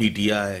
PTI,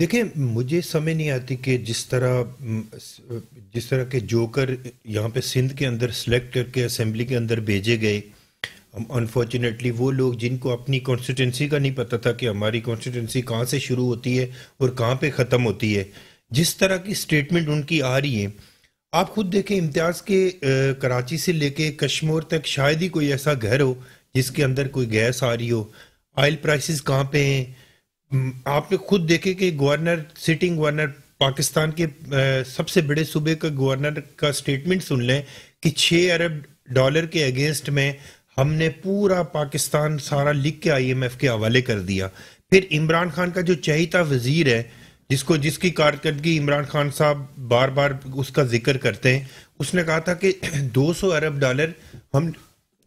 دیکھیں مجھے سمجھ نہیں آتی کہ جس طرح کہ جوکر یہاں پہ سندھ کے اندر سلیکٹ کر کے اسمبلی کے اندر بھیجے گئے، انفارچونیٹلی وہ لوگ جن کو اپنی کانسٹیٹنسی کا نہیں پتہ تھا کہ ہماری کانسٹیٹنسی کہاں سے شروع ہوتی ہے اور کہاں پہ ختم ہوتی ہے، جس طرح کی سٹیٹمنٹ ان کی آ رہی ہیں، آپ خود دیکھیں امتیاز کے کراچی سے لے کے کشمور تک شاید ہی کوئی ایسا گھر ہو جس کے اندر کوئی گیس آ رہی ہو، آئل پرائسز کہاں پہ ہیں، آپ نے خود دیکھے کہ سٹنگ گورنر پاکستان کے سب سے بڑے صوبے کا گورنر کا سٹیٹمنٹ سن لیں کہ 6 ارب ڈالر کے اگینسٹ میں ہم نے پورا پاکستان سارا لکھ کے IMF کے حوالے کر دیا۔ پھر عمران خان کا جو چہیتا وزیر ہے جس کی کارکردگی عمران خان صاحب بار بار اس کا ذکر کرتے ہیں، اس نے کہا تھا کہ 200 ارب ڈالر ہم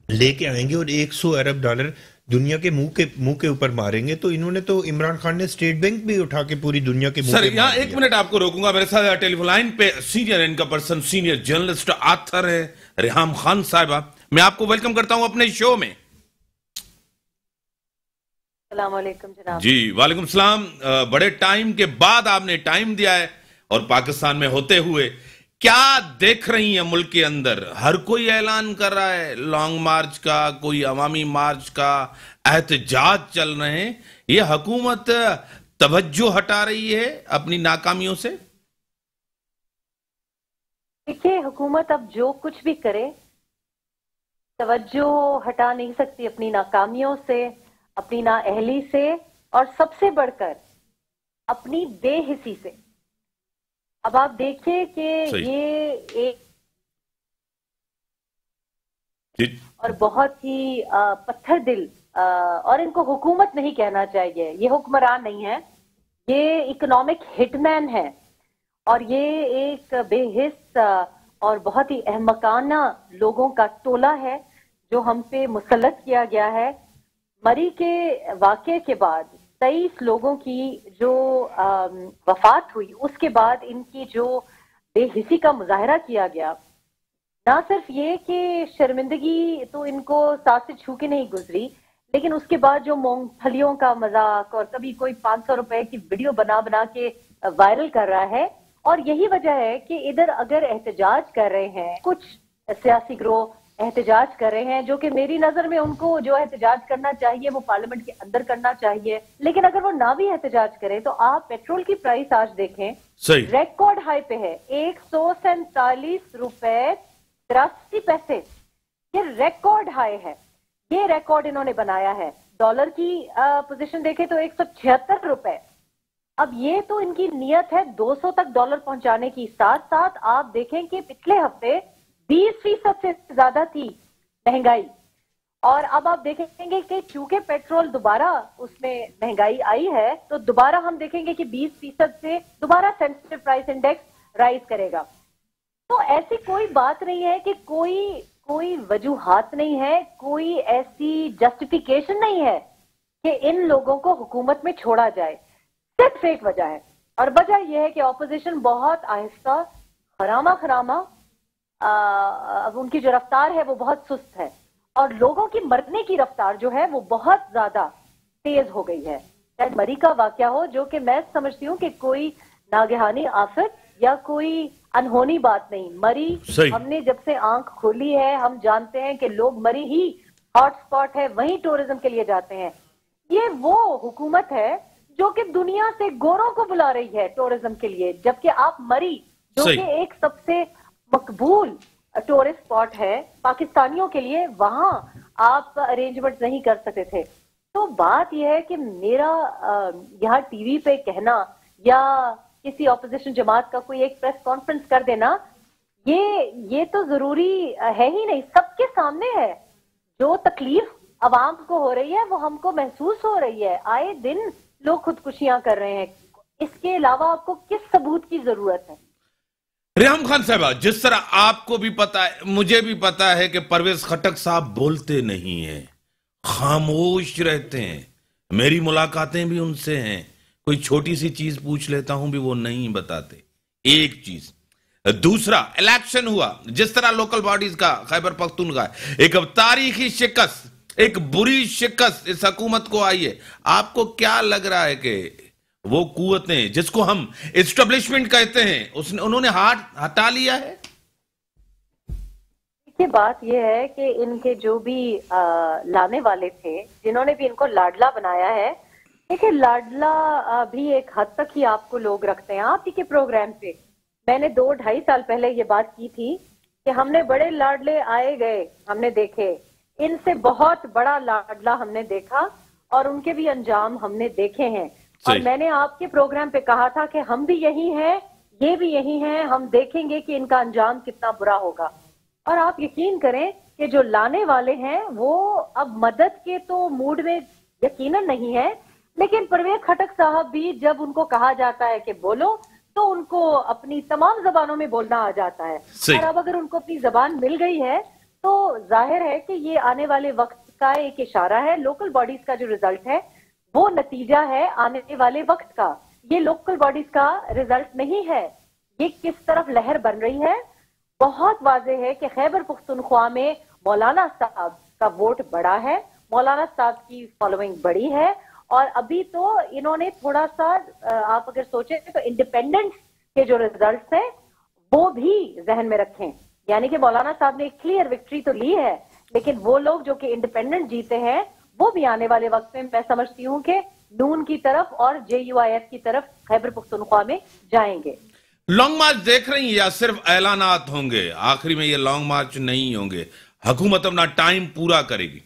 لے کے آئیں گے اور 100 ارب ڈالر دنیا کے منہ کے اوپر ماریں گے۔ تو انہوں نے تو عمران خان نے اسٹیٹ بینک بھی اٹھا کے پوری دنیا کے منہ سر پہ یہاں مار ایک دیا۔ منٹ آپ کو روکوں گا، میرے ساتھ ٹیلی فون لائن پہ سینئر ان کا پرسن، سینئر جرنلسٹ، آتھر ہے ریحام خان صاحبہ، میں آپ کو ویلکم کرتا ہوں اپنے شو میں۔ السلام علیکم جناب۔ جی وعلیکم السلام، بڑے ٹائم کے بعد آپ نے ٹائم دیا ہے اور پاکستان میں ہوتے ہوئے کیا دیکھ رہی ہیں ملک کے اندر؟ ہر کوئی اعلان کر رہا ہے لانگ مارچ کا، کوئی عوامی مارچ کا، احتجاج چل رہے ہیں، یہ حکومت توجہ ہٹا رہی ہے اپنی ناکامیوں سے؟ دیکھیے حکومت اب جو کچھ بھی کرے توجہ ہٹا نہیں سکتی اپنی ناکامیوں سے، اپنی نااہلی سے، اور سب سے بڑھ کر اپنی بے حسی سے۔ اب آپ دیکھیں کہ یہ ایک اور بہت ہی پتھر دل، اور ان کو حکومت نہیں کہنا چاہیے، یہ حکمران نہیں ہے، یہ اکنامک ہٹ مین ہے، اور یہ ایک بے حس اور بہت ہی احمقانہ لوگوں کا ٹولہ ہے جو ہم پہ مسلط کیا گیا ہے۔ مری کے واقعے کے بعد 23 لوگوں کی جو وفات ہوئی، اس کے بعد ان کی جو بے حسی کا مظاہرہ کیا گیا، نہ صرف یہ کہ شرمندگی تو ان کو ساتھ سے چھو کے نہیں گزری، لیکن اس کے بعد جو مونگ پھلیوں کا مذاق، اور کبھی کوئی 500 روپے کی ویڈیو بنا کے وائرل کر رہا ہے۔ اور یہی وجہ ہے کہ ادھر اگر احتجاج کر رہے ہیں کچھ سیاسی گروہ، احتجاج کر رہے ہیں، جو کہ میری نظر میں ان کو جو احتجاج کرنا چاہیے وہ پارلیمنٹ کے اندر کرنا چاہیے، لیکن اگر وہ نہ بھی احتجاج کریں تو آپ پیٹرول کی پرائس آج دیکھیں، ریکارڈ ہائی پہ ہے، 147 روپے 83 پیسے، یہ ریکارڈ ہائی ہے، یہ ریکارڈ انہوں نے بنایا ہے۔ ڈالر کی پوزیشن دیکھیں تو 176 روپے۔ اب یہ تو ان کی نیت ہے 200 تک ڈالر پہنچانے کی، ساتھ ساتھ آپ دیکھیں کہ پچھلے ہفتے 20% سے زیادہ تھی مہنگائی، اور اب آپ دیکھیں گے کہ چونکہ پیٹرول دوبارہ اس میں مہنگائی آئی ہے تو دوبارہ ہم دیکھیں گے کہ 20% سے دوبارہ سینسٹیو پرائس انڈیکس رائز کرے گا۔ تو ایسی کوئی بات نہیں ہے کہ کوئی وجوہات نہیں ہے، کوئی ایسی جسٹیفیکیشن نہیں ہے کہ ان لوگوں کو حکومت میں چھوڑا جائے، صرف ایک وجہ ہے، اور وجہ یہ ہے کہ اپوزیشن بہت آہستہ، خرامہ اب ان کی جو رفتار ہے وہ بہت سست ہے، اور لوگوں کی مرنے کی رفتار جو ہے وہ بہت زیادہ تیز ہو گئی ہے۔ شاید مری کا واقعہ ہو، جو کہ میں سمجھتی ہوں کہ کوئی ناگہانی آفت یا کوئی انہونی بات نہیں، مری ہم نے جب سے آنکھ کھولی ہے ہم جانتے ہیں کہ لوگ مری ہی ہاٹ سپاٹ ہے، وہیں ٹورزم کے لیے جاتے ہیں۔ یہ وہ حکومت ہے جو کہ دنیا سے گوروں کو بلا رہی ہے ٹورزم کے لیے، جبکہ آپ مری جو کہ ایک سب سے مقبول ٹورسٹ اسپاٹ ہے پاکستانیوں کے لیے، وہاں آپ ارینجمنٹ نہیں کر سکتے تھے۔ تو بات یہ ہے کہ میرا یہاں ٹی وی پہ کہنا یا کسی اپوزیشن جماعت کا کوئی ایک پریس کانفرنس کر دینا، یہ تو ضروری ہے ہی نہیں، سب کے سامنے ہے۔ جو تکلیف عوام کو ہو رہی ہے وہ ہم کو محسوس ہو رہی ہے، آئے دن لوگ خودکشیاں کر رہے ہیں، اس کے علاوہ آپ کو کس ثبوت کی ضرورت ہے؟ ریحام خان صاحبہ، جس طرح آپ کو بھی پتا ہے، مجھے بھی پتا ہے کہ پرویز خٹک صاحب بولتے نہیں ہیں، خاموش رہتے ہیں، میری ملاقاتیں بھی ان سے ہیں، کوئی چھوٹی سی چیز پوچھ لیتا ہوں بھی وہ نہیں بتاتے، ایک چیز۔ دوسرا، الیکشن ہوا، جس طرح لوکل باڈیز کا خیبر پختونخوا ایک اب تاریخی شکست، ایک بری شکست اس حکومت کو آئی ہے، آپ کو کیا لگ رہا ہے کہ وہ قوتیں جس کو ہم اسٹیبلشمنٹ کہتے ہیں انہوں نے ہاتھ ہٹا لیا ہے. دیکھیے بات یہ ہے کہ ان کے جو بھی لانے والے تھے جنہوں نے بھی ان کو لاڈلا بنایا ہے، دیکھیے لاڈلا بھی ایک حد تک ہی آپ کو لوگ رکھتے ہیں. آپ ہی کے پروگرام پہ میں نے 2-2.5 سال پہلے یہ بات کی تھی کہ ہم نے بڑے لاڈلے آئے گئے ہم نے دیکھے، ان سے بہت بڑا لاڈلا ہم نے دیکھا اور ان کے بھی انجام ہم نے دیکھے ہیں. اور میں نے آپ کے پروگرام پہ کہا تھا کہ ہم بھی یہی ہیں، یہ بھی یہی ہیں، ہم دیکھیں گے کہ ان کا انجام کتنا برا ہوگا. اور آپ یقین کریں کہ جو لانے والے ہیں وہ اب مدد کے تو موڈ میں یقیناً نہیں ہے، لیکن پرویز خٹک صاحب بھی جب ان کو کہا جاتا ہے کہ بولو تو ان کو اپنی تمام زبانوں میں بولنا آ جاتا ہے. اور اب اگر ان کو اپنی زبان مل گئی ہے تو ظاہر ہے کہ یہ آنے والے وقت کا ایک اشارہ ہے. لوکل باڈیز کا جو ریزلٹ ہے وہ نتیجہ ہے آنے والے وقت کا. یہ لوکل باڈیز کا ریزلٹ نہیں ہے، یہ کس طرف لہر بن رہی ہے. بہت واضح ہے کہ خیبر پختونخوا میں مولانا صاحب کا ووٹ بڑا ہے، مولانا صاحب کی فالوئنگ بڑی ہے. اور ابھی تو انہوں نے تھوڑا سا آپ اگر سوچیں تو انڈیپینڈنٹ کے جو ریزلٹس ہیں وہ بھی ذہن میں رکھیں. یعنی کہ مولانا صاحب نے ایک کلیئر وکٹری تو لی ہے، لیکن وہ لوگ جو کہ انڈیپینڈنٹ جیتے ہیں وہ بھی آنے والے وقت میں سمجھتی ہوں کہ نون کی طرف اور JUIF کی طرف خیبر پختونخوا میں جائیں گے. لانگ مارچ دیکھ رہی ہیں یا صرف اعلانات ہوں گے؟ آخری میں یہ لانگ مارچ نہیں ہوں گے، حکومت اپنا ٹائم پورا کرے گی.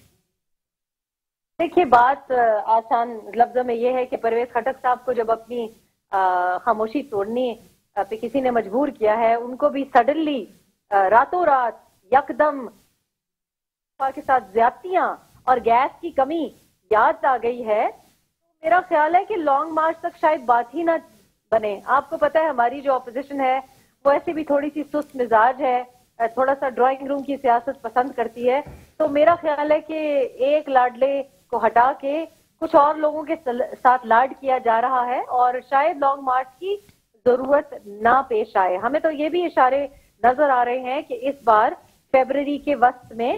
دیکھیے بات آسان لفظوں میں یہ ہے کہ پرویز خٹک صاحب کو جب اپنی خاموشی توڑنے پہ کسی نے مجبور کیا ہے، ان کو بھی سڈنلی راتوں رات یکدم کے ساتھ زیادتیاں اور گیس کی کمی یاد آ گئی ہے. میرا خیال ہے کہ لانگ مارچ تک شاید بات ہی نہ بنے. آپ کو پتا ہے ہماری جو اپوزیشن ہے وہ ایسے بھی تھوڑی سی سست مزاج ہے، تھوڑا سا ڈرائنگ روم کی سیاست پسند کرتی ہے. تو میرا خیال ہے کہ ایک لاڈلے کو ہٹا کے کچھ اور لوگوں کے ساتھ لاڈ کیا جا رہا ہے اور شاید لانگ مارچ کی ضرورت نہ پیش آئے. ہمیں تو یہ بھی اشارے نظر آ رہے ہیں کہ اس بار فیبرری کے وسط میں،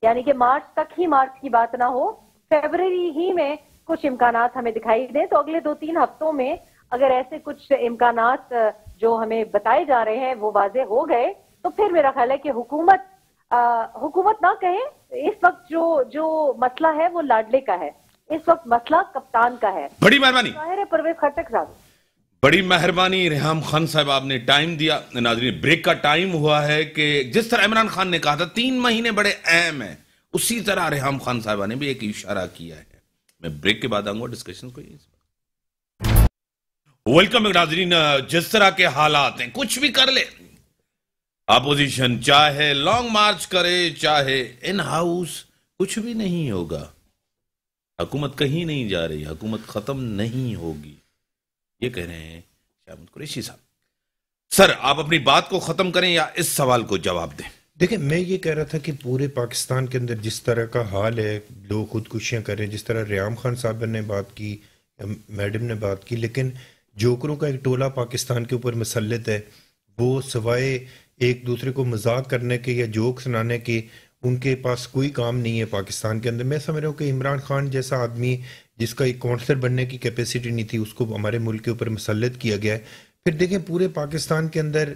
یعنی کہ مارچ تک ہی مارچ کی بات نہ ہو، فیبرری ہی میں کچھ امکانات ہمیں دکھائی دیں. تو اگلے 2-3 ہفتوں میں اگر ایسے کچھ امکانات جو ہمیں بتائے جا رہے ہیں وہ واضح ہو گئے تو پھر میرا خیال ہے کہ حکومت نہ کہیں. اس وقت جو مسئلہ ہے وہ لاڈلے کا ہے، اس وقت مسئلہ کپتان کا ہے. بڑی مہربانی ظاہر ہے پرویز خٹک صاحب. بڑی مہربانی ریحام خان صاحب، آپ نے ٹائم دیا. ناظرین بریک کا ٹائم ہوا ہے کہ جس طرح عمران خان نے کہا تھا 3 مہینے بڑے اہم ہیں، اسی طرح ریحام خان صاحبہ نے بھی ایک اشارہ کیا ہے. میں بریک کے بعد آؤں گا ڈسکشن کو. ویلکم ناظرین. جس طرح کے حالات ہیں کچھ بھی کر لے اپوزیشن، چاہے لانگ مارچ کرے چاہے ان ہاؤس، کچھ بھی نہیں ہوگا. حکومت کہیں نہیں جا رہی، حکومت ختم نہیں ہوگی، یہ کہہ رہے ہیں شاہ احمد قریشی صاحب. سر آپ اپنی بات کو ختم کریں یا اس سوال کو جواب دیں. دیکھیں میں یہ کہہ رہا تھا کہ پورے پاکستان کے اندر جس طرح کا حال ہے، لوگ خودکشیاں کریں، جس طرح ریحام خان صاحب نے بات کی، میڈم نے بات کی، لیکن جوکروں کا ایک ٹولہ پاکستان کے اوپر مسلط ہے. وہ سوائے ایک دوسرے کو مذاق کرنے کے یا جوک سنانے کے ان کے پاس کوئی کام نہیں ہے پاکستان کے اندر. میں سمجھ رہا ہوں کہ عمران خان جیسا آدمی جس کا ایک کونسلر بننے کی کیپیسٹی نہیں تھی، اس کو ہمارے ملک کے اوپر مسلط کیا گیا ہے. پھر دیکھیں پورے پاکستان کے اندر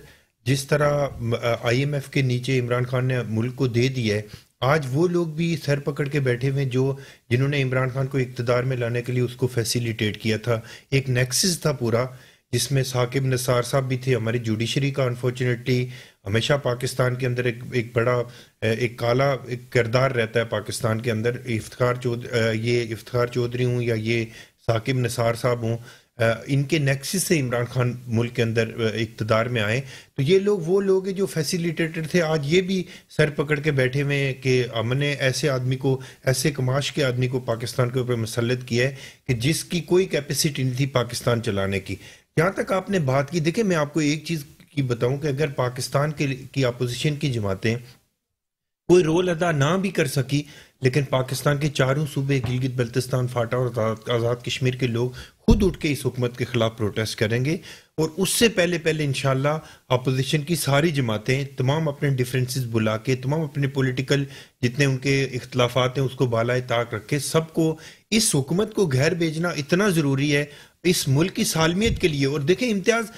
جس طرح IMF کے نیچے عمران خان نے ملک کو دے دیا ہے، آج وہ لوگ بھی سر پکڑ کے بیٹھے ہوئے جنہوں نے عمران خان کو اقتدار میں لانے کے لیے اس کو فیسیلیٹیٹ کیا تھا. ایک نیکسس تھا پورا جس میں ثاقب نثار صاحب بھی تھے. ہماری جوڈیشری کا انفارچونیٹلی ہمیشہ پاکستان کے اندر ایک بڑا ایک کالا ایک کردار رہتا ہے پاکستان کے اندر. یہ افتخار چودھری ہوں یا یہ ثاقب نثار صاحب ہوں، ان کے نیکسس سے عمران خان ملک کے اندر اقتدار میں آئے. تو یہ لوگ وہ لوگ ہیں جو فیسیلیٹیٹر تھے. آج یہ بھی سر پکڑ کے بیٹھے ہوئے ہیں کہ ہم نے ایسے آدمی کو، ایسے کماش کے آدمی کو پاکستان کے اوپر مسلط کیا ہے کہ جس کی کوئی کیپیسٹی نہیں تھی پاکستان چلانے کی. یہاں تک آپ نے بات کی، دیکھیں میں آپ کو ایک چیز کی بتاؤں کہ اگر پاکستان کی اپوزیشن کی جماعتیں کوئی رول ادا نہ بھی کر سکی، لیکن پاکستان کے چاروں صوبے گلگت بلتستان، فاٹا اور آزاد کشمیر کے لوگ خود اٹھ کے اس حکومت کے خلاف پروٹیسٹ کریں گے. اور اس سے پہلے انشاءاللہ اپوزیشن کی ساری جماعتیں تمام اپنے ڈیفرنسز بلا کے، تمام اپنے پولیٹیکل جتنے ان کے اختلافات ہیں اس کو بالائے طاق رکھ کے سب کو اس حکومت کو گھر بھیجنا اتنا ضروری ہے. اس ملک کی سالمیت کے لیے. اور دیکھیں امتیاز،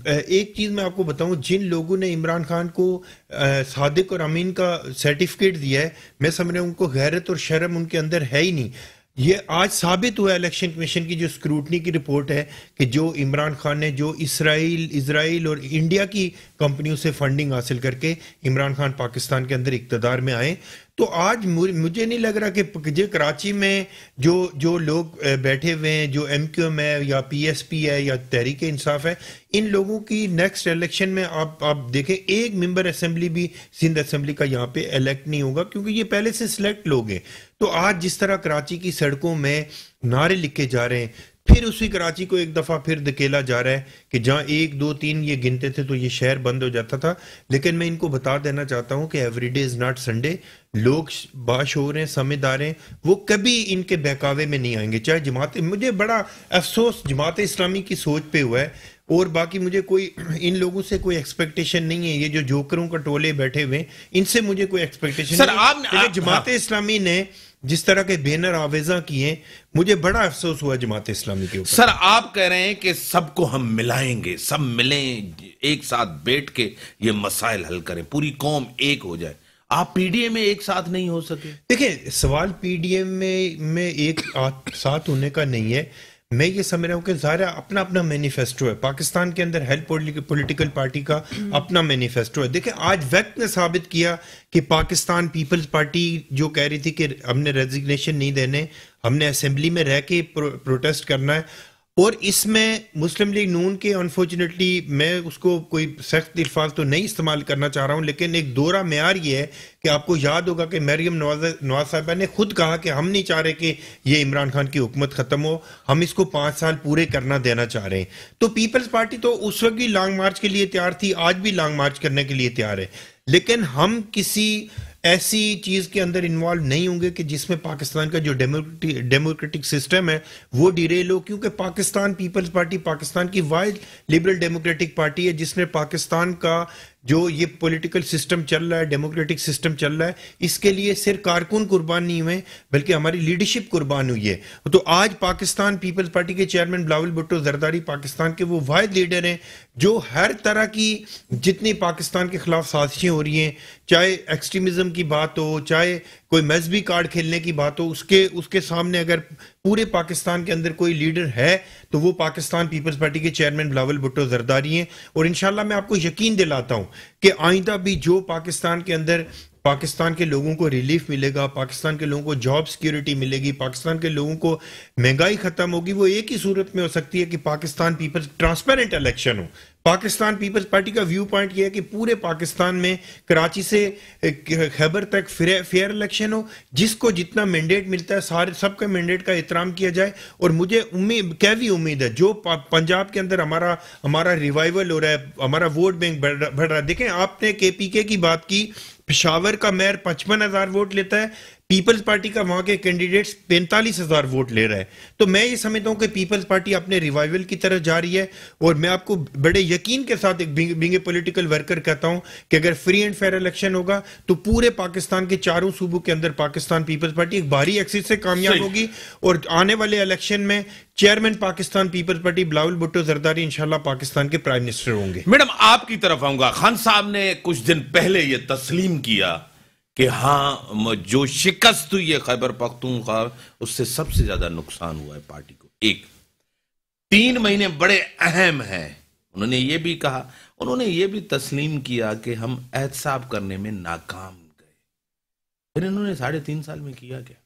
ایک چیز میں آپ کو بتاؤں، جن لوگوں نے عمران خان کو صادق اور امین کا سرٹیفکیٹ دیا ہے، میں سمجھ رہا ہوں ان کو غیرت اور شرم ان کے اندر ہے ہی نہیں. یہ آج ثابت ہوا الیکشن کمیشن کی جو اسکروٹنی کی رپورٹ ہے کہ جو عمران خان نے جو اسرائیل اور انڈیا کی کمپنیوں سے فنڈنگ حاصل کر کے عمران خان پاکستان کے اندر اقتدار میں آئے. تو آج مجھے نہیں لگ رہا کہ کراچی میں جو لوگ بیٹھے ہوئے ہیں، جو ایم کیو ایم ہے یا پی ایس پی ہے یا تحریک انصاف ہے، ان لوگوں کی نیکسٹ الیکشن میں آپ دیکھیں ایک ممبر اسمبلی بھی سندھ اسمبلی کا یہاں پہ الیکٹ نہیں ہوگا، کیونکہ یہ پہلے سے سلیکٹ لوگ ہیں. تو آج جس طرح کراچی کی سڑکوں میں نعرے لکھے جا رہے ہیں، پھر اسی کراچی کو ایک دفعہ پھر دھکیلا جا رہا ہے کہ جہاں 1 2 3 یہ گنتے تھے تو یہ شہر بند ہو جاتا تھا. لیکن میں ان کو بتا دینا چاہتا ہوں کہ every day is not Sunday. لوگ باشعور ہیں، سمجھدار ہیں، وہ کبھی ان کے بہکاوے میں نہیں آئیں گے. چاہے جماعت، مجھے بڑا افسوس جماعت اسلامی کی سوچ پہ ہوا ہے، اور باقی مجھے کوئی ان لوگوں سے کوئی ایکسپیکٹیشن نہیں ہے. یہ جو جوکروں کا ٹولے بیٹھے ہوئے ان سے مجھے کوئی ایکسپیکٹیشن نہیں ہے. جماعت اسلامی نے جس طرح کے بینر آویزاں کیے، مجھے بڑا افسوس ہوا جماعت اسلامی کے اوپر. سر آپ کہہ رہے ہیں کہ سب کو ہم ملائیں گے، سب ملیں، ایک ساتھ بیٹھ کے یہ مسائل حل کریں، پوری قوم ایک ہو جائے. آپ پی ڈی اے میں ایک ساتھ نہیں ہو سکے؟ دیکھیں سوال پی ڈی اے میں ایک ساتھ ہونے کا نہیں ہے. میں یہ سمجھ رہا ہوں کہ ظاہر اپنا اپنا مینیفیسٹو ہے. پاکستان کے اندر ہیلتھ پولیٹیکل پارٹی کا اپنا مینیفیسٹو ہے. دیکھیں آج وقت نے ثابت کیا کہ پاکستان پیپلز پارٹی جو کہہ رہی تھی کہ ہم نے ریزگنیشن نہیں دینے، ہم نے اسمبلی میں رہ کے پروٹیسٹ کرنا ہے، اور اس میں مسلم لیگ نون کے انفارچونیٹلی میں اس کو کوئی سخت الفاظ تو نہیں استعمال کرنا چاہ رہا ہوں، لیکن ایک دورہ معیار یہ ہے کہ آپ کو یاد ہوگا کہ مریم نواز صاحبہ نے خود کہا کہ ہم نہیں چاہ رہے کہ یہ عمران خان کی حکومت ختم ہو، ہم اس کو 5 سال پورے کرنا دینا چاہ رہے ہیں. تو پیپلز پارٹی تو اس وقت بھی لانگ مارچ کے لیے تیار تھی، آج بھی لانگ مارچ کرنے کے لیے تیار ہے. لیکن ہم کسی ایسی چیز کے اندر انوالو نہیں ہوں گے کہ جس میں پاکستان کا جو ڈیموکریٹک سسٹم ہے وہ ڈیریل ہو. کیونکہ پاکستان پیپلز پارٹی پاکستان کی واحد لبرل ڈیموکریٹک پارٹی ہے جس نے پاکستان کا جو یہ پولیٹیکل سسٹم چل رہا ہے، ڈیموکریٹک سسٹم چل رہا ہے، اس کے لیے صرف کارکن قربان نہیں ہوئے بلکہ ہماری لیڈرشپ قربان ہوئی ہے. تو آج پاکستان پیپلز پارٹی کے چیئرمین بلاول بھٹو زرداری پاکستان کے وہ واحد لیڈر ہیں جو ہر طرح کی جتنی پاکستان کے خلاف سازشیں ہو رہی ہیں، چاہے ایکسٹریمزم کی بات ہو، چاہے کوئی مذہبی کارڈ کھیلنے کی بات ہو، اس کے سامنے اگر پورے پاکستان کے اندر کوئی لیڈر ہے تو وہ پاکستان پیپلز پارٹی کے چیئرمین بلاول بھٹو زرداری ہیں. اور انشاءاللہ میں آپ کو یقین دلاتا ہوں کہ آئندہ بھی جو پاکستان کے اندر پاکستان کے لوگوں کو ریلیف ملے گا، پاکستان کے لوگوں کو جاب سیکیورٹی ملے گی، پاکستان کے لوگوں کو مہنگائی ختم ہوگی، وہ ایک ہی صورت میں ہو سکتی ہے کہ پاکستان پیپلز ٹرانسپیرنٹ الیکشن ہو. پاکستان پیپلز پارٹی کا ویو پوائنٹ یہ ہے کہ پورے پاکستان میں کراچی سے خیبر تک فیئر الیکشن ہو، جس کو جتنا مینڈیٹ ملتا ہے سب کا مینڈیٹ کا احترام کیا جائے. اور مجھے امید ہے جو پنجاب کے اندر ہمارا ریوائیول ہو رہا ہے، ہمارا ووٹ بینک بڑھ رہا ہے. دیکھیں آپ نے کے پی کے کی بات کی، پشاور کا میئر 55,000 ووٹ لیتا ہے، پیپلز پارٹی کا وہاں کے کینڈیڈیٹس 45,000 ووٹ لے رہا ہے. تو میں یہ سمجھتا ہوں کہ پیپلز پارٹی اپنے ریوائیول کی طرف جا رہی ہے. اور میں آپ کو بڑے یقین کے ساتھ ایک بینگ اے پولیٹیکل ورکر کہتا ہوں کہ اگر فری اینڈ فیئر الیکشن ہوگا تو پورے پاکستان کے چاروں صوبوں کے اندر پاکستان پیپلز پارٹی ایک بھاری ایکسس سے کامیاب ہوگی. اور آنے والے الیکشن میں chairman Pakistan Peoples Party Bilawal Bhutto Zardari انشاءاللہ پاکستان کے پرائم منسٹر ہوں گے. میڈم آپ کی طرف آؤں گا. خان صاحب نے کچھ دن پہلے یہ تسلیم کیا کہ ہاں جو شکست ہوئی ہے خیبر پختونخوا اس سے سب سے زیادہ نقصان ہوا ہے پارٹی کو. 3 مہینے بڑے اہم ہیں. انہوں نے یہ بھی کہا، انہوں نے یہ بھی تسلیم کیا کہ ہم احتساب کرنے میں ناکام گئے. پھر انہوں نے 3.5 سال میں کیا کیا؟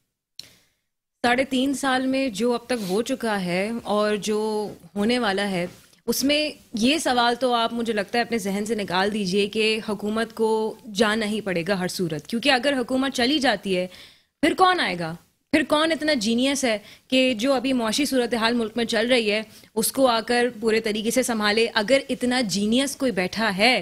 3.5 سال میں جو اب تک ہو چکا ہے اور جو ہونے والا ہے، اس میں یہ سوال تو آپ مجھے لگتا ہے اپنے ذہن سے نکال دیجئے کہ حکومت کو جانا ہی پڑے گا ہر صورت. کیونکہ اگر حکومت چلی جاتی ہے پھر کون آئے گا؟ پھر کون اتنا جینیس ہے کہ جو ابھی معاشی صورتحال ملک میں چل رہی ہے اس کو آ کر پورے طریقے سے سنبھالے؟ اگر اتنا جینیس کوئی بیٹھا ہے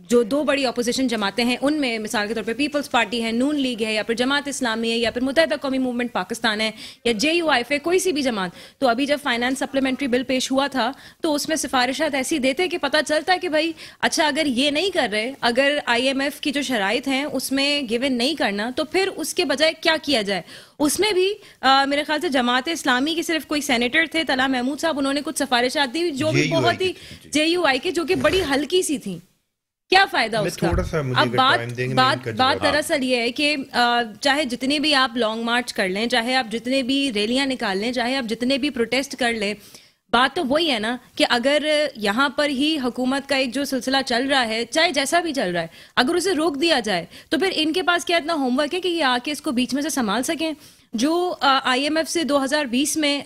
جو دو بڑی اپوزیشن جماعتیں ہیں ان میں مثال کے طور پہ پیپلز پارٹی ہے, نون لیگ ہے, یا پھر جماعت اسلامی ہے, یا پھر متحدہ قومی موومنٹ پاکستان ہے, یا JUIF ہے, کوئی سی بھی جماعت, تو ابھی جب فائنانس سپلیمنٹری بل پیش ہوا تھا تو اس میں سفارشات ایسی دیتے کہ پتہ چلتا ہے کہ بھائی اچھا اگر یہ نہیں کر رہے, اگر IMF کی جو شرائط ہیں اس میں گیون نہیں کرنا, تو پھر اس کے بجائے کیا کیا جائے. اس میں بھی میرے خیال سے جماعت اسلامی کے صرف کوئی سینیٹر تھے طلحہ محمود صاحب, انہوں نے کچھ سفارشات دی جو بھی بہت ہی JUI کے جو کہ بڑی ہلکی سی تھیں. کیا فائدہ اس کا؟ اب بات دراصل یہ ہے کہ چاہے جتنے بھی آپ لانگ مارچ کر لیں, چاہے آپ جتنے بھی ریلیاں نکال لیں, چاہے آپ جتنے بھی پروٹیسٹ کر لیں, بات تو وہی ہے نا کہ اگر یہاں پر ہی حکومت کا ایک جو سلسلہ چل رہا ہے, چاہے جیسا بھی چل رہا ہے, اگر اسے روک دیا جائے تو پھر ان کے پاس کیا اتنا ہوم ورک ہے کہ یہ آ کے اس کو بیچ میں سے سنبھال سکیں؟ جو IMF سے 2020 میں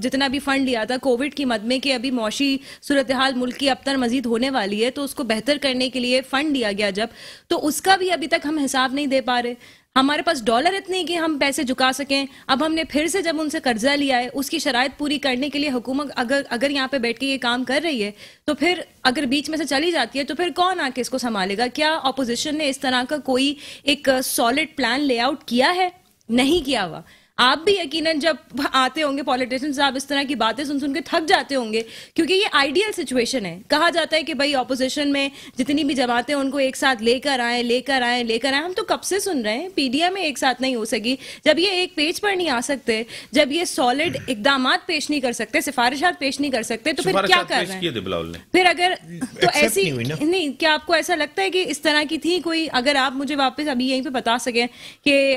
جتنا بھی فنڈ لیا تھا کووڈ کی مد میں کہ ابھی معاشی صورتحال ملک کی اب تر مزید ہونے والی ہے, تو اس کو بہتر کرنے کے لیے فنڈ دیا گیا جب, تو اس کا بھی ابھی تک ہم حساب نہیں دے پا رہے. ہمارے پاس ڈالر اتنے کہ ہم پیسے جھکا سکیں. اب ہم نے پھر سے جب ان سے قرضہ لیا ہے, اس کی شرائط پوری کرنے کے لیے حکومت اگر یہاں پہ بیٹھ کے یہ کام کر رہی ہے, تو پھر اگر بیچ میں سے چلی جاتی ہے تو پھر کون آ کے اس کو سنبھالے گا؟ کیا اپوزیشن نے اس طرح کا کوئی ایک سالڈ پلان لے آؤٹ کیا ہے؟ نہیں کیا ہوا. آپ بھی یقیناً جب آتے ہوں گے پولیٹیشن صاحب اس طرح کی باتیں سن کے تھک جاتے ہوں گے, کیونکہ یہ آئیڈیل سچویشن ہے. کہا جاتا ہے کہ بھائی اپوزیشن میں جتنی بھی جماعتیں ان کو ایک ساتھ لے کر آئیں. ہم تو کب سے سن رہے ہیں PDM میں ایک ساتھ نہیں ہو سکی. جب یہ ایک پیج پر نہیں آ سکتے, جب یہ سالڈ اقدامات پیش نہیں کر سکتے, سفارشات پیش نہیں کر سکتے, تو پھر کیا کر رہے ہیں؟ پھر اگر تو ایسی نہیں, کیا آپ کو ایسا لگتا ہے کہ اس طرح کی تھی کوئی؟ اگر آپ مجھے واپس ابھی یہیں پہ بتا سکیں کہ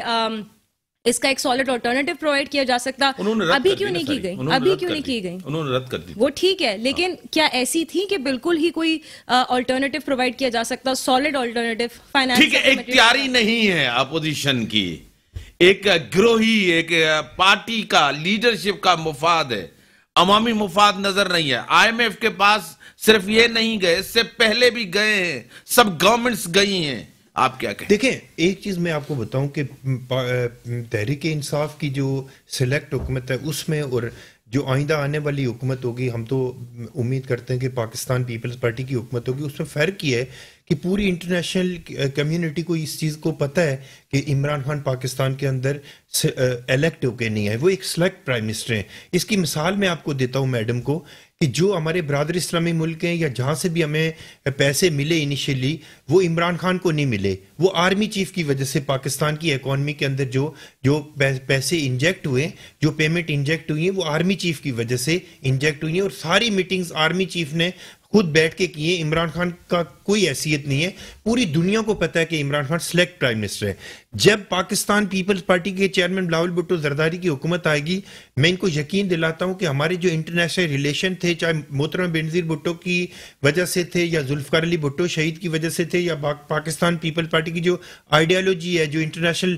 اس کا ایک سالڈ آلٹرنیٹو پرووائڈ کیا جا سکتا, ابھی کیوں نہیں کی گئی؟ انہوں نے رد کر دی. وہ ٹھیک ہے, لیکن کیا ایسی تھی کہ بالکل ہی کوئی آلٹرنیٹو پرووائڈ کیا جا سکتا, سالڈ آلٹرنیٹو فائنانس؟ ٹھیک ہے, ایک تیاری نہیں ہے اپوزیشن کی, ایک گروہی, ایک پارٹی کا لیڈرشپ کا مفاد ہے, عوامی مفاد نظر نہیں ہے. IMF کے پاس صرف یہ نہیں گئے, اس سے پہلے بھی گئے ہیں, سب گورنمنٹس گئی ہیں. آپ کیا کہیں؟ دیکھیں, ایک چیز میں آپ کو بتاؤں کہ تحریک انصاف کی جو سلیکٹ حکومت ہے اس میں, اور جو آئندہ آنے والی حکومت ہوگی, ہم تو امید کرتے ہیں کہ پاکستان پیپلز پارٹی کی حکومت ہوگی, اس میں فرق یہ ہے کہ پوری انٹرنیشنل کمیونٹی کو اس چیز کو پتہ ہے کہ عمران خان پاکستان کے اندر الیکٹ ہو کے نہیں ہے, وہ ایک سلیکٹ پرائم منسٹر ہیں. اس کی مثال میں آپ کو دیتا ہوں میڈم کو, کہ جو ہمارے برادر اسلامی ملک ہیں یا جہاں سے بھی ہمیں پیسے ملے انیشیلی, وہ عمران خان کو نہیں ملے. وہ آرمی چیف کی وجہ سے پاکستان کی اکانومی کے اندر جو پیسے انجیکٹ ہوئے, جو پیمنٹ انجیکٹ ہوئی ہیں, وہ آرمی چیف کی وجہ سے انجیکٹ ہوئی ہیں. اور ساری میٹنگز آرمی چیف نے خود بیٹھ کے کیے. عمران خان کا کوئی حیثیت نہیں ہے. پوری دنیا کو پتہ ہے کہ Imran Khan select prime minister ہے. جب پاکستان پیپلز پارٹی کے چیئرمین بلاول بھٹو زرداری کی حکومت آئے گی, میں ان کو یقین دلاتا ہوں کہ ہمارے جو انٹرنیشنل ریلیشن تھے, چاہے محترم بینظیر بھٹو کی وجہ سے تھے, یا ذوالفقار علی بھٹو شہید کی وجہ سے تھے, یا پاکستان پیپل پارٹی کی جو آئیڈیالوجی ہے, جو انٹرنیشنل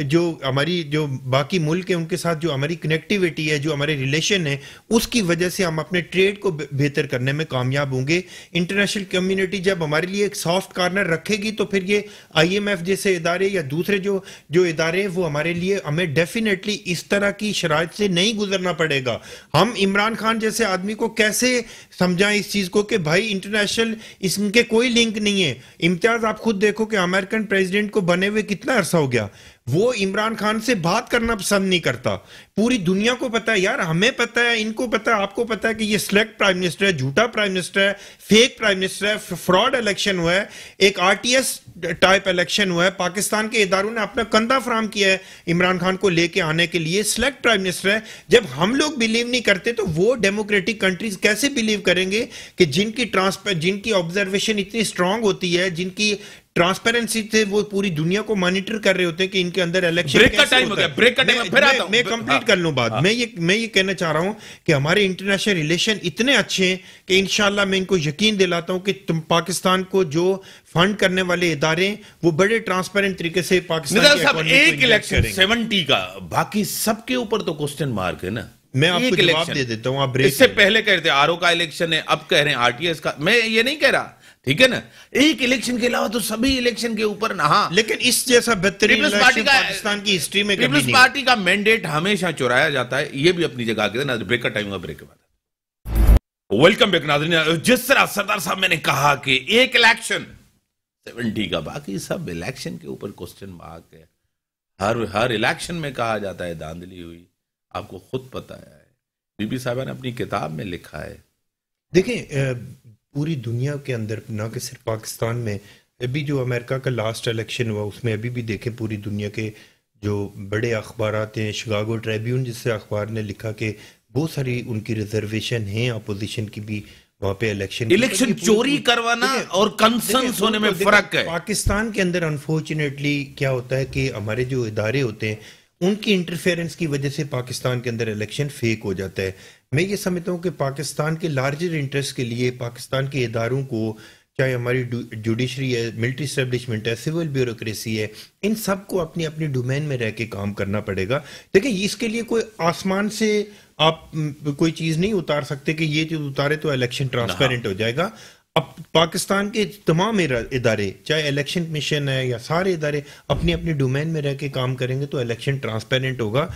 جو ہماری جو باقی ملک ہیں ان کے ساتھ جو ہماری کنیکٹیویٹی ہے, جو ہمارے ریلیشن ہے, اس کی وجہ سے ہم اپنے ٹریڈ کو بہتر کرنے میں کامیاب ہوں گے. انٹرنیشنل کمیونٹی جب ہمارے لیے ایک سافٹ کارنر رکھے گی, تو پھر یہ IMF جیسے ادارے یا دوسرے جو ادارے ہیں, وہ ہمارے لیے, ہمیں ڈیفینیٹلی اس طرح کی شرائط سے نہیں گزرنا پڑے گا. ہم عمران خان جیسے آدمی کو کیسے سمجھائیں اس چیز کو کہ بھائی انٹرنیشنل اس کے کوئی لنک نہیں ہے. امتیاز آپ خود دیکھو کہ امریکن پریزیڈنٹ کو بنے ہوئے کتنا عرصہ ہو گیا, وہ عمران خان سے بات کرنا پسند نہیں کرتا. پوری دنیا کو پتا ہے یار, ہمیں پتا ہے, ان کو پتا ہے, آپ کو پتا ہے کہ یہ سلیکٹ پرائم منسٹر ہے, جھوٹا پرائم منسٹر ہے, فیک پرائم منسٹر ہے, فراڈ الیکشن ہوا ہے, ایک RTS ٹائپ الیکشن ہوا ہے. پاکستان کے اداروں نے اپنا کندھا فراہم کیا ہے عمران خان کو لے کے آنے کے لیے. سلیکٹ پرائم منسٹر ہے. جب ہم لوگ بلیو نہیں کرتے تو وہ ڈیموکریٹک کنٹریز کیسے بلیو کریں گے کہ جن کی آبزرویشن اتنی اسٹرانگ ہوتی ہے, جن کی ٹرانسپیرنسی تھے, وہ پوری دنیا کو مانیٹر کر رہے ہوتے ہیں کہ ان کے اندر الیکشن میں کمپلیٹ کر لوں بات. میں یہ کہنا چاہ رہا ہوں کہ ہمارے انٹرنیشنل ریلیشن اتنے اچھے ہیں کہ انشاءاللہ میں ان کو یقین دلاتا ہوں کہ پاکستان کو جو فنڈ کرنے والے ادارے ہیں وہ بڑے ٹرانسپیرنٹ طریقے سے پاکستان کی اکانومی کو ایک الیکشن 70 کا, باقی سب کے اوپر تو کوسچن مارک ہے نا. میں آپ کو جواب دے دیتا ہوں. آپ اس سے پہلے کہہ رہے تھے RO کا الیکشن ہے, اب کہہ رہے ہیں RTS کا. میں یہ نہیں کہہ رہا, ٹھیک ہے نا, ایک الیکشن کے علاوہ تو سبھی الیکشن کے اوپر نہ. لیکن اس جیسا بہترین الیکشن پاکستان کی ہسٹری میں کبھی نہیں. پیپلز پارٹی کا مینڈیٹ ہمیشہ چورایا جاتا ہے. یہ بھی اپنی جگہ کے نا. بریک کا ٹائم ہوگا, بریک کے بعد. ویلکم بیک ناظرین. جس طرح سردار صاحب میں نے کہا کہ ایک الیکشن 70 کا، باقی سب الیکشن کے اوپر کوسچن مارک ہے. ہر الیکشن میں کہا جاتا ہے دھاندلی ہوئی. آپ کو خود پتا ہے، بی بی صاحبہ نے اپنی کتاب میں لکھا ہے. دیکھیں پوری دنیا کے اندر، نہ کہ صرف پاکستان میں، ابھی جو امریکہ کا لاسٹ الیکشن ہوا اس میں ابھی بھی دیکھیں پوری دنیا کے جو بڑے اخبارات ہیں، شکاگو ٹریبیون جس سے اخبار نے لکھا کہ بہت ساری ان کی ریزرویشن ہیں اپوزیشن کی بھی وہاں پہ الیکشن چوری کروانا اور کنسنس ہونے میں فرق ہے. پاکستان کے اندر انفارچونیٹلی کیا ہوتا ہے کہ ہمارے جو ادارے ہوتے ہیں ان کی انٹرفیئرنس کی وجہ سے پاکستان کے اندر الیکشن فیک ہو جاتا ہے. میں یہ سمجھتا ہوں کہ پاکستان کے لارجر انٹرسٹ کے لیے پاکستان کے اداروں کو، چاہے ہماری جوڈیشری ہے، ملٹری اسٹیبلشمنٹ ہے، سول بیوروکریسی ہے، ان سب کو اپنی اپنی ڈومین میں رہ کے کام کرنا پڑے گا. دیکھیں اس کے لیے کوئی آسمان سے آپ کوئی چیز نہیں اتار سکتے کہ یہ چیز اتارے تو الیکشن ٹرانسپیرنٹ ہو جائے گا. اب پاکستان کے تمام ادارے، چاہے الیکشن کمیشن ہے یا سارے ادارے، اپنی اپنی ڈومین میں رہ کے کام کریں گے تو الیکشن ٹرانسپیرنٹ ہوگا.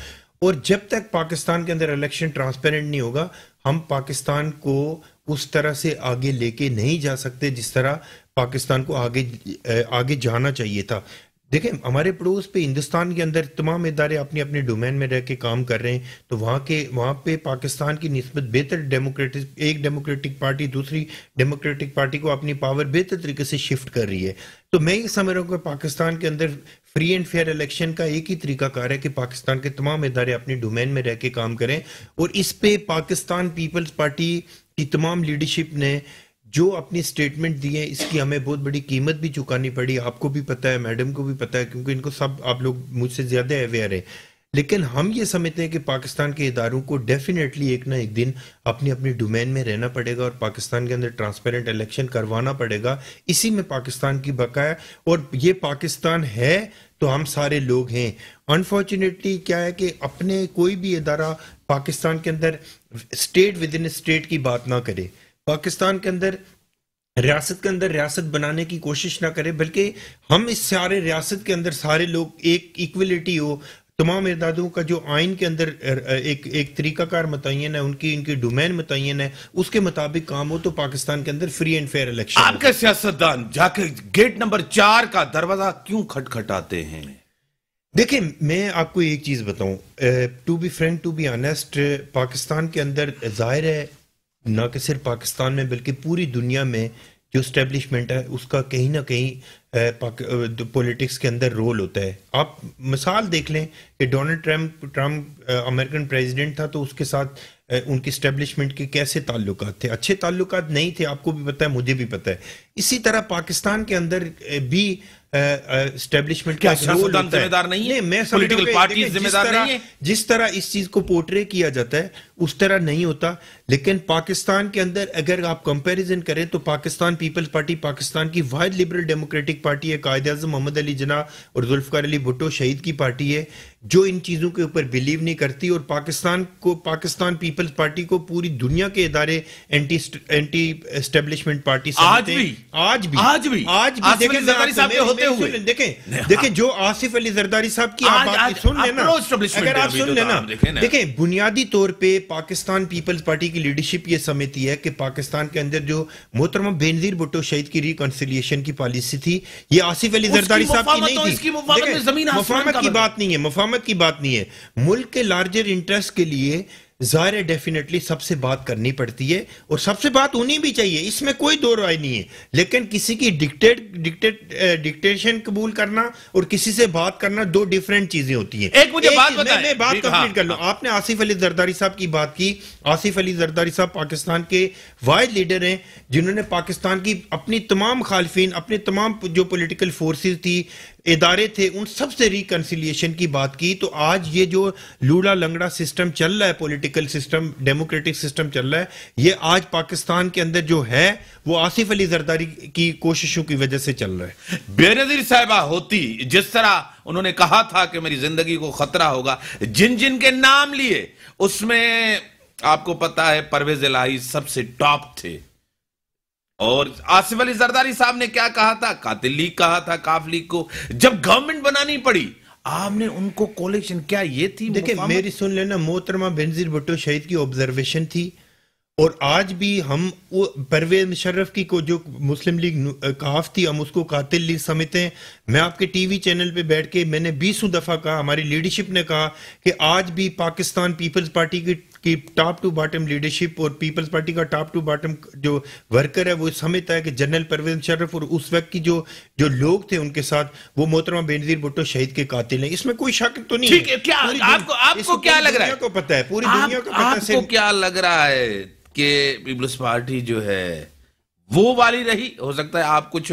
اور جب تک پاکستان کے اندر الیکشن ٹرانسپیرنٹ نہیں ہوگا، ہم پاکستان کو اس طرح سے آگے لے کے نہیں جا سکتے جس طرح پاکستان کو آگے جانا چاہیے تھا. دیکھیں ہمارے پڑوس پہ ہندوستان کے اندر تمام ادارے اپنی اپنی ڈومین میں رہ کے کام کر رہے ہیں، تو وہاں پہ پاکستان کی نسبت بہتر ایک ڈیموکریٹک پارٹی دوسری ڈیموکریٹک پارٹی کو اپنی پاور بہتر طریقے سے شفٹ کر رہی ہے. تو میں یہ سمجھ رہا ہوں کہ پاکستان کے اندر فری اینڈ فیئر الیکشن کا ایک ہی طریقہ کار ہے کہ پاکستان کے تمام ادارے اپنی ڈومین میں رہ کے کام کریں. اور اس پہ پاکستان پیپلز پارٹی کی تمام لیڈرشپ نے جو اپنی سٹیٹمنٹ دی ہے، اس کی ہمیں بہت بڑی قیمت بھی چکانی پڑی. آپ کو بھی پتہ ہے، میڈم کو بھی پتہ ہے، کیونکہ ان کو سب آپ لوگ مجھ سے زیادہ اویئر ہیں. لیکن ہم یہ سمجھتے ہیں کہ پاکستان کے اداروں کو ڈیفینیٹلی ایک نہ ایک دن اپنی اپنی ڈومین میں رہنا پڑے گا اور پاکستان کے اندر ٹرانسپیرنٹ الیکشن کروانا پڑے گا. اسی میں پاکستان کی بقا ہے، اور یہ پاکستان ہے تو ہم سارے لوگ ہیں. انفارچونیٹلی کیا ہے کہ اپنے کوئی بھی ادارہ پاکستان کے another state with in state کی بات نہ کرے، پاکستان کے اندر ریاست کے اندر ریاست بنانے کی کوشش نہ کرے، بلکہ ہم اس سارے ریاست کے اندر سارے لوگ ایک ایکویلٹی ہو. تمام اداروں کا جو آئین کے اندر ایک طریقہ کار متعین ہے، ان کی ڈومین متعین ہے، اس کے مطابق کام ہو تو پاکستان کے اندر فری اینڈ فیئر الیکشن. آپ کے سیاستدان جا کے گیٹ نمبر 4 کا دروازہ کیوں کھٹکھٹاتے ہیں؟ دیکھیں میں آپ کو ایک چیز بتاؤں، to be frank to be honest, Pakistan کے اندر ظاہر ہے نہ کہ صرف پاکستان میں بلکہ پوری دنیا میں جو اسٹیبلشمنٹ ہے اس کا کہیں نہ کہیں پولیٹکس کے اندر رول ہوتا ہے. آپ مثال دیکھ لیں کہ ڈونلڈ ٹرمپ امریکن پریزیڈنٹ تھا تو اس کے ساتھ ان کی اسٹیبلشمنٹ کے کیسے تعلقات تھے؟ اچھے تعلقات نہیں تھے، آپ کو بھی پتہ ہے، مجھے بھی پتہ ہے. اسی طرح پاکستان کے اندر بھی اسٹیبلشمنٹ کا رول ہوتا ہے. میں پولیٹیکل پارٹیز ذمہ دار نہیں ہیں. جس طرح اس چیز کو پورٹرے کیا جاتا ہے اس طرح نہیں ہوتا. لیکن پاکستان کے اندر اگر آپ کمپیریزن کریں تو پاکستان پیپلز پارٹی پاکستان کی واحد لبرل ڈیموکریٹک پارٹی ہے. قائد اعظم محمد علی جناح اور ذوالفقار علی بھٹو شہید کی پارٹی ہے جو ان چیزوں کے اوپر بلیو نہیں کرتی. اور پاکستان پیپلز پارٹی کو پوری دنیا کے ادارے اینٹی اسٹیبلشمنٹ پارٹی سمجھتے ہیں. آج بھی دیکھیں جو آصف علی زرداری صاحب کی آپ بات سن لینا، اگر آپ سن لینا، دیکھیں بنیادی طور پہ پاکستان پیپلز پارٹی کی لیڈرشپ یہ سمجھتی ہے کہ پاکستان کے اندر جو محترمہ بینظیر بھٹو شہید کی ریکنسیلیشن کی پالیسی تھی یہ آصف علی زرداری صاحب کی نہیں تھی. مفاہمت کی بات نہیں ہے، مفاہمت کی بات نہیں ہے. ملک کے لارجر انٹرسٹ کے لیے ظاہر ہے ڈیفینیٹلی سب سے بات کرنی پڑتی ہے اور سب سے بات ہونی بھی چاہیے، اس میں کوئی دو رائے نہیں ہے. لیکن کسی کی ڈکٹیشن قبول کرنا اور کسی سے بات کرنا دو ڈیفرنٹ چیزیں ہوتی ہیں. ایک مجھے بات بتائیں، میں بات کمپلیٹ کر لوں. آپ نے آصف علی زرداری صاحب کی بات کی. آصف علی زرداری صاحب پاکستان کے واحد لیڈر ہیں جنہوں نے پاکستان کی اپنی تمام مخالفین، اپنے تمام جو پولیٹیکل فورسز تھی، ادارے تھے، ان سب سے ریکنسیلیشن کی بات کی. تو آج یہ جو لوڑا لنگڑا سسٹم چل رہا ہے، پولیٹیکل سسٹم، ڈیموکریٹک سسٹم چل رہا ہے، یہ آج پاکستان کے اندر جو ہے وہ آصف علی زرداری کی کوششوں کی وجہ سے چل رہا ہے. بینظیر صاحبہ ہوتی جس طرح انہوں نے کہا تھا کہ میری زندگی کو خطرہ ہوگا، جن کے نام لیے اس میں آپ کو پتا ہے پرویز الہی سب سے ٹاپ تھے. اور آصف علی زرداری صاحب نے کیا کہا تھا؟ قاتل لیگ کہا تھا کاف لیگ کو. جب گورنمنٹ بنانی پڑی آپ نے ان کو کولیشن، کیا یہ تھی؟ دیکھیں میری سن لینا، محترمہ بینظیر بھٹو شہید کی آبزرویشن تھی اور آج بھی ہم پرویز مشرف کی کو جو مسلم لیگ کاف تھی ہم اس کو قاتل لیگ سمجھتے ہیں. میں آپ کے ٹی وی چینل پہ بیٹھ کے میں نے 20 دفعہ کہا, ہماری لیڈرشپ نے کہا کہ آج بھی پاکستان پیپلز پارٹی کی ٹاپ ٹو باٹم لیڈرشپ اور پیپلز پارٹی کا ٹاپ ٹو باٹم جو ورکر ہے وہ سمجھتا ہے کہ جنرل پرویز مشرف اور اس وقت کی جو لوگ تھے ان کے ساتھ وہ محترمہ بینظیر بھٹو شہید کے قاتل ہیں. اس میں کوئی شک تو نہیں ہے. کیا آپ کو کیا لگ رہا ہے, کو پتہ ہے, پوری دنیا کو پتہ ہے. آپ کو کیا لگ رہا ہے کہ پیپلز پارٹی جو ہے وہ والی رہی؟ ہو سکتا ہے آپ کچھ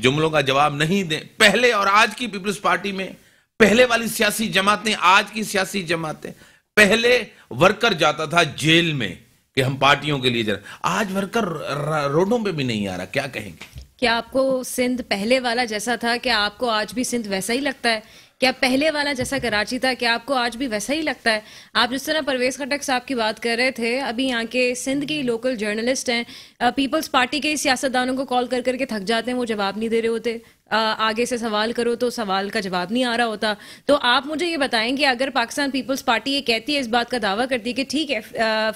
جملوں کا جواب نہیں دیں. پہلے اور آج کی پیپلز پارٹی میں, پہلے والی سیاسی جماعتیں, آج کی سیاسی جماعتیں, پہلے ورکر جاتا تھا جیل میں کہ ہم پارٹیوں کے لیے جا رہے, آج ورکر روڈوں پہ بھی نہیں آ رہا. کیا کہیں گے؟ کیا آپ کو سندھ پہلے والا جیسا تھا, کیا آپ کو آج بھی سندھ ویسا ہی لگتا ہے؟ کیا پہلے والا جیسا کراچی تھا کیا آپ کو آج بھی ویسا ہی لگتا ہے؟ آپ جس طرح پرویز خٹک صاحب کی بات کر رہے تھے, ابھی یہاں کے سندھ کے لوکل جرنلسٹ ہیں, پیپلز پارٹی کے سیاستدانوں کو کال کر کے تھک جاتے ہیں, وہ جواب نہیں دے رہے ہوتے. آگے سے سوال کرو تو سوال کا جواب نہیں آ رہا ہوتا. تو آپ مجھے یہ بتائیں کہ اگر پاکستان پیپلز پارٹی یہ کہتی ہے, اس بات کا دعویٰ کرتی ہے کہ ٹھیک ہے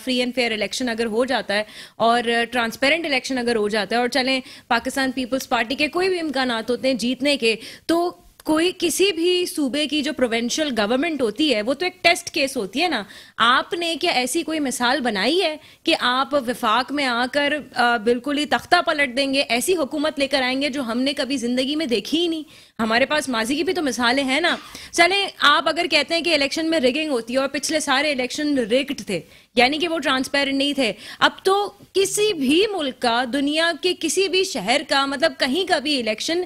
فری اینڈ فیئر الیکشن اگر ہو جاتا ہے اور ٹرانسپیرنٹ الیکشن اگر ہو جاتا ہے اور چلیں پاکستان پیپلز پارٹی کے کوئی بھی امکانات ہوتے ہیں جیتنے کے, تو کوئی کسی بھی صوبے کی جو پروونشل گورنمنٹ ہوتی ہے وہ تو ایک ٹیسٹ کیس ہوتی ہے نا. آپ نے کیا ایسی کوئی مثال بنائی ہے کہ آپ وفاق میں آ کر بالکل ہی تختہ پلٹ دیں گے, ایسی حکومت لے کر آئیں گے جو ہم نے کبھی زندگی میں دیکھی ہی نہیں؟ ہمارے پاس ماضی کی بھی تو مثالیں ہیں نا. چلیں آپ اگر کہتے ہیں کہ الیکشن میں ریگنگ ہوتی ہے اور پچھلے سارے الیکشن ریگڈ تھے, یعنی کہ وہ ٹرانسپیرنٹ نہیں تھے, اب تو کسی بھی ملک کا, دنیا کے کسی بھی شہر کا, مطلب کہیں کا بھی الیکشن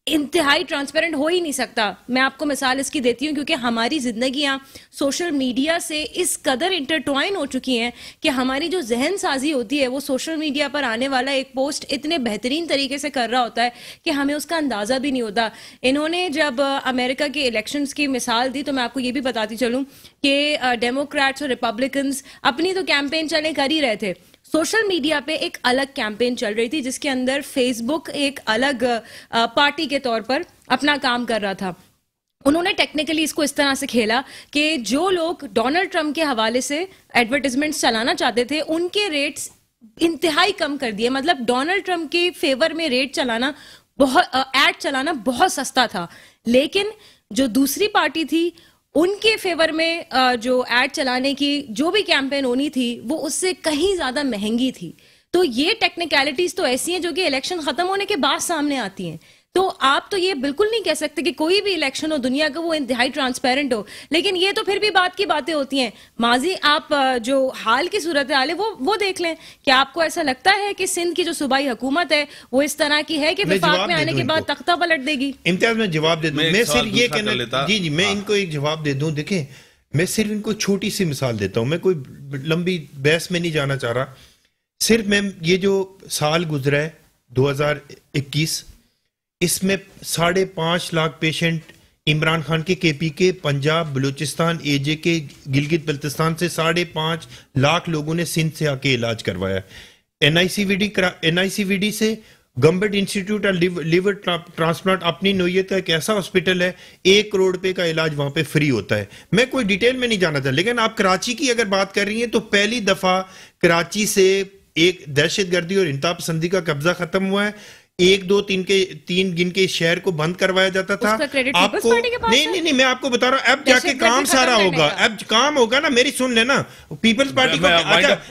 انتہائی ٹرانسپیرنٹ ہو ہی نہیں سکتا. میں آپ کو مثال اس کی دیتی ہوں کیونکہ ہماری زندگیاں سوشل میڈیا سے اس قدر انٹرٹوائن ہو چکی ہیں کہ ہماری جو ذہن سازی ہوتی ہے وہ سوشل میڈیا پر آنے والا ایک پوسٹ اتنے بہترین طریقے سے کر رہا ہوتا ہے کہ ہمیں اس کا اندازہ بھی نہیں ہوتا. انہوں نے جب امریکہ کے الیکشنز کی مثال دی تو میں آپ کو یہ بھی بتاتی چلوں کہ ڈیموکریٹس اور ریپبلکنز اپنی تو کیمپین چلیں کر ہی رہے تھے, سوشل میڈیا پہ ایک الگ کیمپین چل رہی تھی جس کے اندر فیس بک ایک الگ پارٹی کے طور پر اپنا کام کر رہا تھا. انہوں نے ٹیکنیکلی اس کو اس طرح سے کھیلا کہ جو لوگ ڈونلڈ ٹرمپ کے حوالے سے ایڈورٹیزمنٹس چلانا چاہتے تھے ان کے ریٹس انتہائی کم کر دیے. مطلب ڈونلڈ ٹرمپ کے فیور میں ایڈ چلانا بہت سستا تھا, لیکن جو دوسری پارٹی تھی ان کے فیور میں جو ایڈ چلانے کی جو بھی کیمپین ہونی تھی وہ اس سے کہیں زیادہ مہنگی تھی. تو یہ ٹیکنیکلٹیز تو ایسی ہیں جو کہ الیکشن ختم ہونے کے بعد سامنے آتی ہیں. تو آپ تو یہ بالکل نہیں کہہ سکتے کہ کوئی بھی الیکشن ہو دنیا کا وہ انتہائی ٹرانسپیرنٹ ہو, لیکن یہ تو پھر بھی بات کی باتیں ہوتی ہیں. ماضی آپ جو حال کی صورتحال ہے وہ دیکھ لیں. کیا آپ کو ایسا لگتا ہے کہ سندھ کی جو صوبائی حکومت ہے وہ اس طرح کی ہے کہ وفاق میں آنے کے بعد تختہ پلٹ دے گی؟ امتیاز میں جواب دے دوں, میں صرف یہ کہنا, جی میں ان کو ایک جواب دے دوں. دیکھیں میں صرف ان کو چھوٹی سی مثال دیتا ہوں, میں کوئی لمبی بحث میں نہیں جانا چاہ رہا. صرف میں یہ جو سال گزرا ہے 2021 اس میں 5.5 لاکھ پیشنٹ عمران خان کے پی کے پنجاب, بلوچستان, اے جے کے, گلگت بلتستان سے 5.5 لاکھ لوگوں نے سندھ سے آ کے علاج کروایا. N I C V D سے government institute of liver transplant اپنی نوعیت کا ایک ایسا ہاسپٹل ہے, 1 کروڑ روپے کا علاج وہاں پہ فری ہوتا ہے. میں کوئی ڈیٹیل میں نہیں جانا چاہتا, لیکن آپ کراچی کی اگر بات کر رہی ہیں تو پہلی دفعہ کراچی سے ایک دہشت گردی اور انتہا پسندی کا قبضہ ختم ہوا ہے. 1 2 3 گن کے شہر کو بند کروایا جاتا تھا. آپ کو نہیں میں آپ کو بتا رہا ہوں اب جا کے کام سارا ہوگا, اب کام ہوگا نا, میری سن لینا. پیپلز پارٹی کو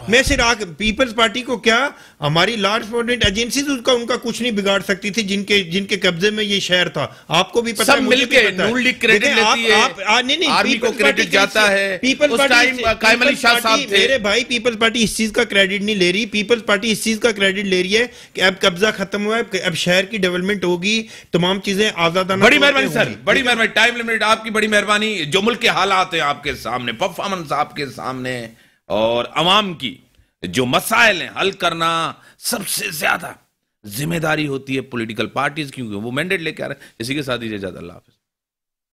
میں صرف پیپلز پارٹی کو کیا ہماری لا انفورسمنٹ ایجنسیز ان کا کچھ نہیں بگاڑ سکتی تھی جن کے قبضے میں یہ شہر تھا. آپ کو بھی پتا ہے, مل کے نون لیگ کریڈٹ لیتی ہے, آرمی کو کریڈٹ جاتا ہے. پیپلز پارٹی قائم علی شاہ صاحب تھے, میرے بھائی پیپلز پارٹی اس چیز کا کریڈٹ نہیں لے رہی. پیپلز پارٹی اس چیز کا کریڈٹ لے رہی ہے کہ اب قبضہ ختم ہوا ہے, اب شہر کی ڈیولپمنٹ ہوگی, تمام چیزیں آزادانہ. بڑی مہربانی سر, بڑی مہربانی, ٹائم لمٹ آپ کی بڑی مہربانی. جو ملک کے حالات ہیں آپ کے سامنے, پرفارمنس آپ کے سامنے, اور عوام کی جو مسائل ہیں حل کرنا سب سے زیادہ ذمہ داری ہوتی ہے پولیٹیکل پارٹیز, کیونکہ وہ مینڈیٹ لے کے آ رہے ہیں. اسی کے ساتھ ہی اجازت, اللہ حافظ.